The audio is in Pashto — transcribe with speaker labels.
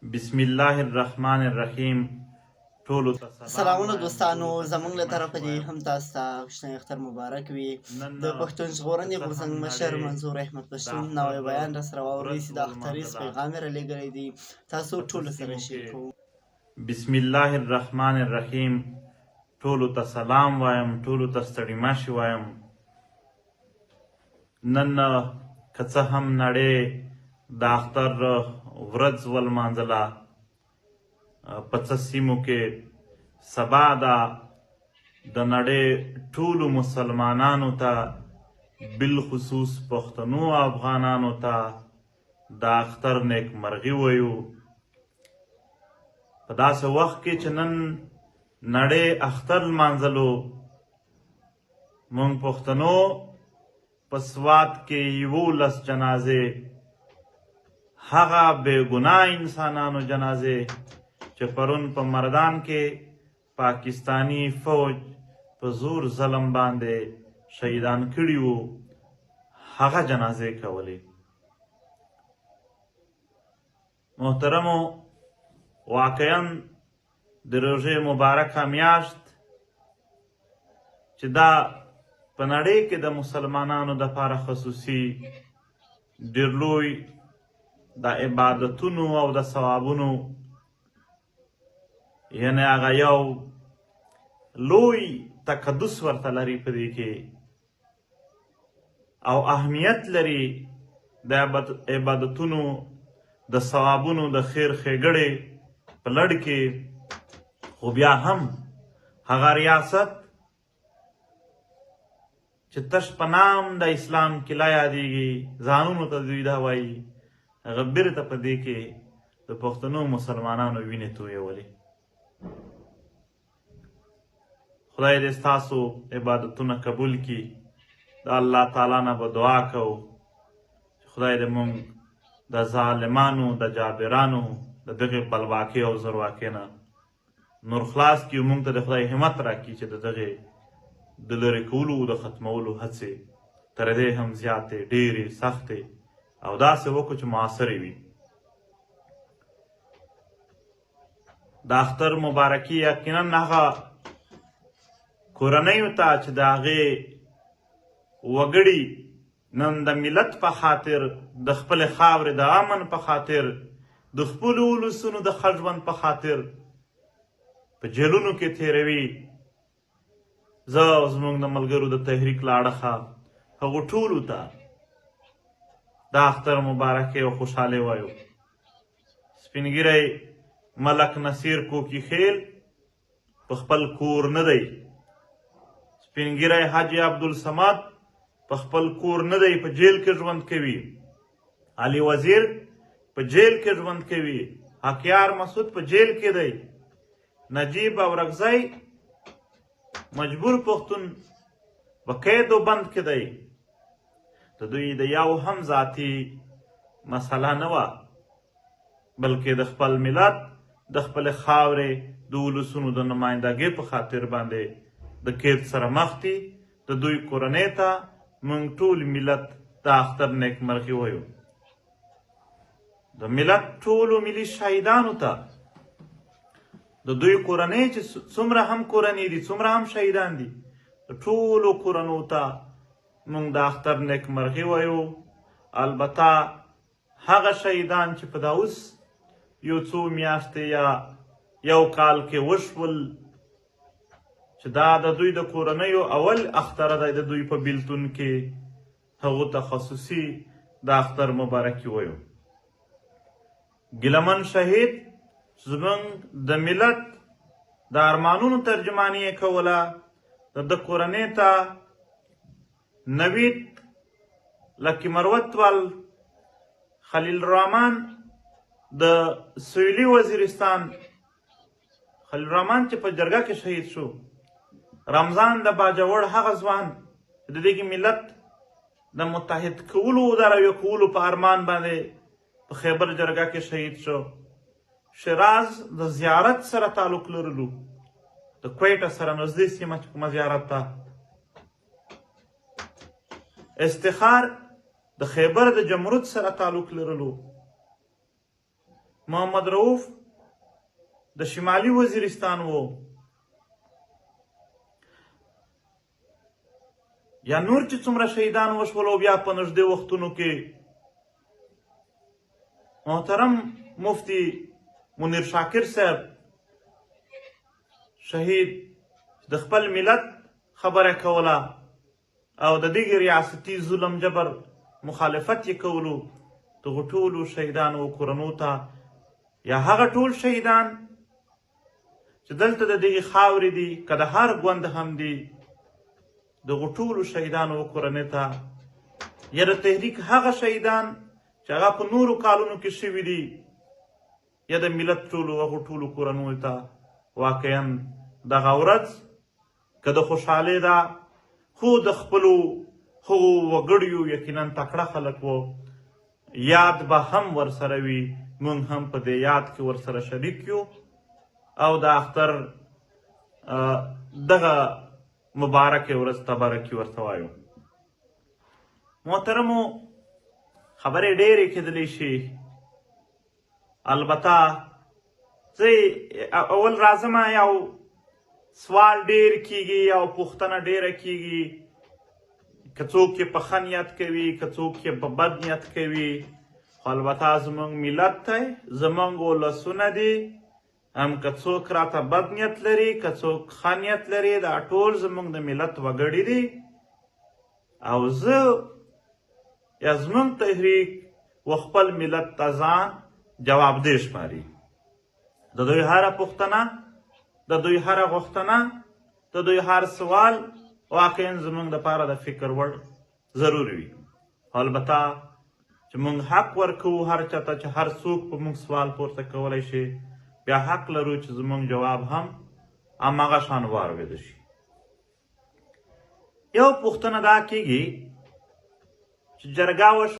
Speaker 1: بسم الله الرحمن الرحیم. ټولو ته
Speaker 2: سلامونه دوستانو، زموږ له طرفه دې هم تاسو ته کوچنی اختر مبارک وي. د پښتون ژغورنې غورځنګ مشر منظور احمد پښتون نوی بیان راسره واورئ چې د اختریز پیغام یې رالیږلی دی. تاسو ټولو سره شیر کوو.
Speaker 1: بسم الله الرحمن الرحیم. ټولو ته سلام وایم، ټولو ته ستړي ماشي وایم. نن که څه هم نړۍ د اختر ورځ ولمانځله، په څه سیمو کې سبا ده د نړۍ ټولو مسلمانانو ته، بالخصوص پښتنو افغانانو ته د اختر نیکمرغي وایو. په داسې وخت کې چې نن نړۍ اختر لمانځلو، موږ پښتنو په سوات کې 11 جنازې، هغه بې ګناه انسانانو جنازې چې پرون په مردان کې پاکستانی فوج په زور ظلم باندې شهیدان کړي وو، هغه جنازې کولې. محترمو، واقعا د روژې مبارکه میاشت چې دا په نړۍ کې د مسلمانانو دپاره خصوصي ډېر لوی د عبادتونو او د ثوابونو، یعنی هغه یو لوی تقدس ورته لري په دې کې، او اهمیت لري د عبادتونو د ثوابونو د خیر ښېګړې په لړ کې. خو بیا هم هغه ریاست چې تش په نام د اسلام کیله یادېږي، ځانونو ته دوی دا وایي، هغه بیرته په دې کې د پښتنو مسلمانانو وینې تویولې. خدای دې ستاسو عبادتونه قبول کړي. د الله تعالی نه به دعا کوو چې خدای دې موږ د ظالمانو د جابرانو د دغې بلواکۍ او زورواکۍ نه نور خلاص کړي، موږ ته د خدای همت راکړي چې د دغې د لرې کولو د ختمولو هڅې تر دې هم زیاتې ډېرې سختې او داسې وکړو چې معاصرې وي. د اختر مبارکي یقینا هغه کورنیو ته چې د هغې وګړي نن د ملت په خاطر، د خپلې خاورې د امن په خاطر، د خپلو ولسونو د ښه ژوند په خاطر په جیلونو کې تېروي، زه او زموږ د ملګرو د تحریک له اړخه هغو ټولو ته د اختر مبارکۍ او خوشحالۍ وایو. سپین ږیری ملک نصیر کوکي خیل په خپل کور نه دی، سپین ږیری حاجي عبدالصمد په خپل کور نه دی، په جیل کې ژوند کوي. علي وزیر په جیل کې ژوند کوي. حقیار مسعود په جیل کې دی. نجیب اورکزی مجبور پښتون په قید و بند کې دی. د دوی د یو هم ذاتي مسله نه وه، بلکې د خپل ملت، د خپلې خاورې د ولسونو د نمایندګۍ په خاطر باندې د قید سره مخ دي. د دوی کورنۍ ته موږ ټول ملت د اختر نیکمرغي وایو. د ملت ټولو ملي شهیدانو ته، د دوی کورنۍ چې څومره هم کورنۍ دي، څومره هم شهیدان دي، د ټولو کورنو ته موږ د اختر نیکمرغي وایو. البته هغه شهیدان چې په دا اوس یو څو میاشتې یا یو کال کې وشول، چې دا د دوی د کورنیو اول اختر دی د دوی په بیلتون کې، هغو ته خصوصي د اختر مبارکي وایو. ګیلمن شهید زموږ د ملت د ارمانونو ترجماني یې کوله. د ده کورنۍ ته نوید لکي مروتول خلیل الرحمن د سویلي وزیرستان، خلیل الرحمن چې په جرګه کې شهید شو، رمضان د باجوړ هغه ځوان چې د دې ملت د متحد کولو د راویې کولو په ارمان باندې په خیبر جرګه کې شهید شو. شیراز د زیارت سره تعلق لرلو، د کویټه سره نږدې سیمه چې کومه زیارت ته. استخار د خیبر د جمرود سره تعلق لرلو. محمد رؤوف د شمالي وزیرستان و یا نور چې څومره شهیدان وشول او بیا په نږدې وختونو کې محترم مفتی منیر شاکر صاحب شهید د خپل ملت خبره کوله او د دغې ریاستي ظلم جبر مخالفت یې کولو دغو ټولو شهیدانو کورنو ته یا هغه ټول شهیدان چې دلته د دغې خاورې دي که د هر ګوند هم دي دغو ټولو شهیدانو کورنۍ ته یا د تحریک هغه شهیدان چې هغه په نورو کالونو کې شوي دي یا د ملت ټولو هغو ټولو کورنیو ته واقعا دغه ورځ که د خوشحالۍ ده خو د خپلو هغو وګړیو یقینا تکړه خلک وو یاد به هم ورسره وي موږ هم په دې یاد کې ورسره شریک یو او د اختر دغه مبارکې ورځ تبارکي ورته وایو. محترمو خبرې ډېرې کېدلی شي البته زه اول راځم یو سوال ډېر کیږي او پوښتنه ډېره کیږي که څوک یې په ښه نیت کوي که څوک یې په بد نیت کوي خو البته زموږ ملت دی زموږ ولسونه دي هم که څوک راته بد نیت لري که څوک ښه نیت لري دا ټول زموږ د ملت وګړي دي او زه یا زموږ تحریک و خپل ملت ته ځان جوابدeh شماري د دوی هره پوښتنه د دوی هره غوښتنه د دوی هر سوال واقعا زموږ دپاره د فکر وړ ضروري وي البته چې موږ حق ورکوو هر چا ته چې هر څوک په موږ سوال پورته کولی شي بیا حق لرو چې زموږ جواب هم هماغه شان واورېده شي. یو پوښتنه دا کیږي چې جرګه